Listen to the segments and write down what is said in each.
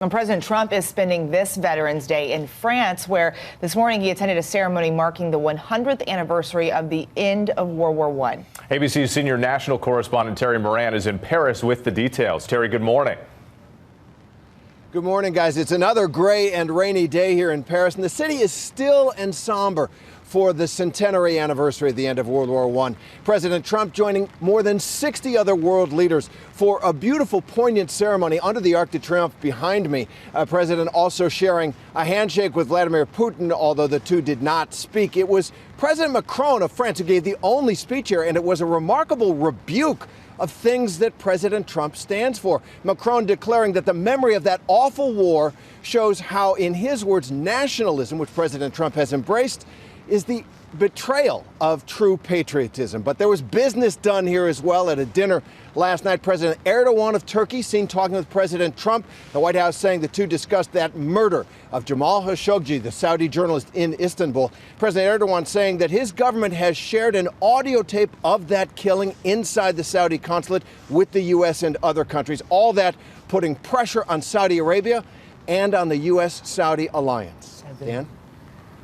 And President Trump is spending this Veterans Day in France, where this morning he attended a ceremony marking the 100th anniversary of the end of World War I. ABC's senior national correspondent Terry Moran is in Paris with the details. Terry, good morning. Good morning, guys. It's another gray and rainy day here in Paris, and the city is still and somber for the centenary anniversary of the end of World War I. President Trump joining more than 60 other world leaders for a beautiful, poignant ceremony under the Arc de Triomphe behind me. President also sharing a handshake with Vladimir Putin, although the two did not speak. It was President Macron of France who gave the only speech here, and it was a remarkable rebuke of things that President Trump stands for. Macron declaring that the memory of that awful war shows how, in his words, nationalism, which President Trump has embraced, is the betrayal of true patriotism. But there was business done here as well at a dinner last night. President Erdogan of Turkey seen talking with President Trump. The White House saying the two discussed that murder of Jamal Khashoggi, the Saudi journalist in Istanbul. President Erdogan saying that his government has shared an audio tape of that killing inside the Saudi consulate with the U.S. and other countries. All that putting pressure on Saudi Arabia and on the U.S.-Saudi alliance. Dan?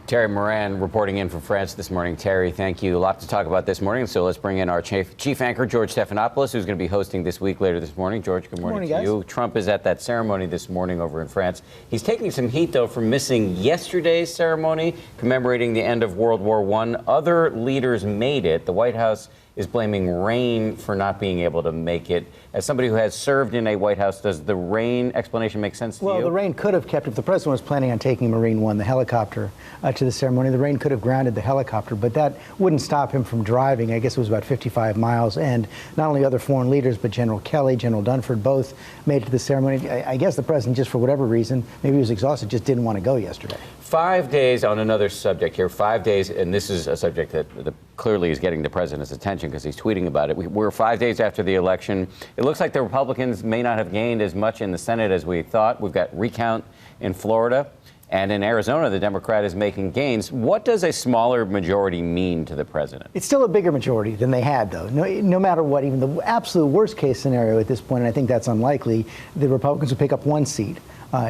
Terry Moran reporting in from France this morning. Terry, thank you. A lot to talk about this morning, so let's bring in our chief anchor, George Stephanopoulos, who's going to be hosting this week later this morning. George, good morning to you. Trump is at that ceremony this morning over in France. He's taking some heat, though, for missing yesterday's ceremony commemorating the end of World War I. Other leaders made it. The White House is blaming rain for not being able to make it. As somebody who has served in a White House, does the rain explanation make sense to you? Well, the rain could have kept, if the president was planning on taking Marine One, the helicopter, to the ceremony, the rain could have grounded the helicopter, but that wouldn't stop him from driving. I guess it was about 55 miles, and not only other foreign leaders, but General Kelly, General Dunford, both made it to the ceremony. I guess the president, just for whatever reason, maybe he was exhausted, just didn't want to go yesterday. 5 days on another subject here, 5 days, and this is a subject that clearly is getting the president's attention because he's tweeting about it. We're 5 days after the election. It looks like the Republicans may not have gained as much in the Senate as we thought. We've got recount in Florida, and in Arizona, the Democrat is making gains. What does a smaller majority mean to the president? It's still a bigger majority than they had, though. No matter what, even the absolute worst case scenario at this point, and I think that's unlikely, the Republicans will pick up one seat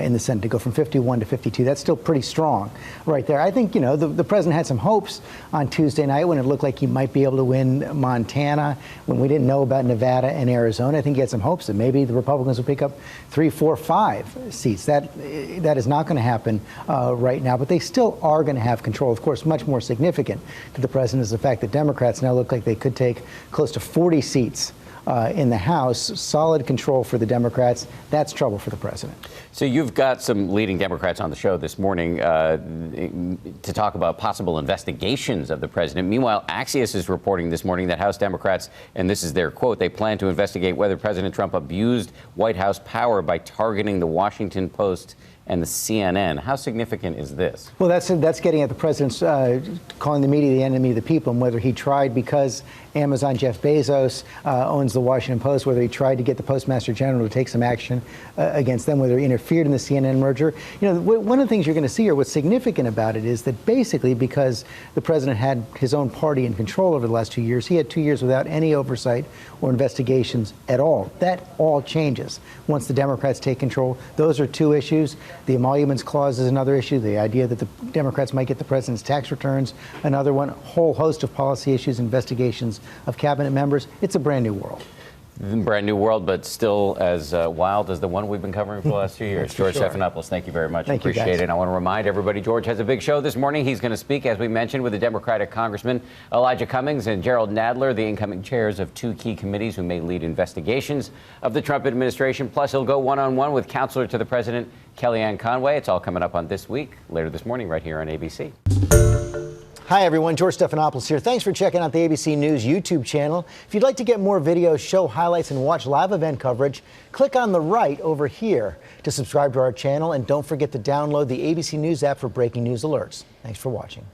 in the Senate to go from 51 to 52. That's still pretty strong right there. I think, the president had some hopes on Tuesday night when it looked like he might be able to win Montana, when we didn't know about Nevada and Arizona. I think he had some hopes that maybe the Republicans will pick up 3, 4, 5 seats. That is not going to happen right now, but they still are going to have control. Of course, much more significant to the president is the fact that Democrats now look like they could take close to 40 seats in the House. Solid control for the Democrats. That's trouble for the president. So you've got some leading Democrats on the show this morning to talk about possible investigations of the president. Meanwhile, Axios is reporting this morning that House Democrats, and this is their quote, they plan to investigate whether President Trump abused White House power by targeting the Washington Post and the CNN. How significant is this? Well, that's getting at the president's calling the media the enemy of the people, and whether he tried, because Amazon Jeff Bezos owns the Washington Post, whether he tried to get the Postmaster General to take some action against them, whether he interfered in the CNN merger. One of the things you're going to see here, what's significant about it is that basically because the president had his own party in control over the last 2 years, he had 2 years without any oversight or investigations at all. That all changes once the Democrats take control. Those are two issues. The emoluments clause is another issue. The idea that the Democrats might get the president's tax returns, another one. A whole host of policy issues, investigations of cabinet members. It's a brand new world. Brand new world, but still as wild as the one we've been covering for the last 2 years. George Stephanopoulos, thank you very much. Thank you, Appreciate guys. it. I want to remind everybody, George has a big show this morning. He's going to speak, as we mentioned, with the Democratic Congressman Elijah Cummings and Gerald Nadler, the incoming chairs of 2 key committees who may lead investigations of the Trump administration. Plus, he'll go one-on-one with Counselor to the President Kellyanne Conway. It's all coming up on This Week, later this morning, right here on ABC. Hi, everyone. George Stephanopoulos here. Thanks for checking out the ABC News YouTube channel. If you'd like to get more videos, show highlights, and watch live event coverage, click on the right over here to subscribe to our channel. And don't forget to download the ABC News app for breaking news alerts. Thanks for watching.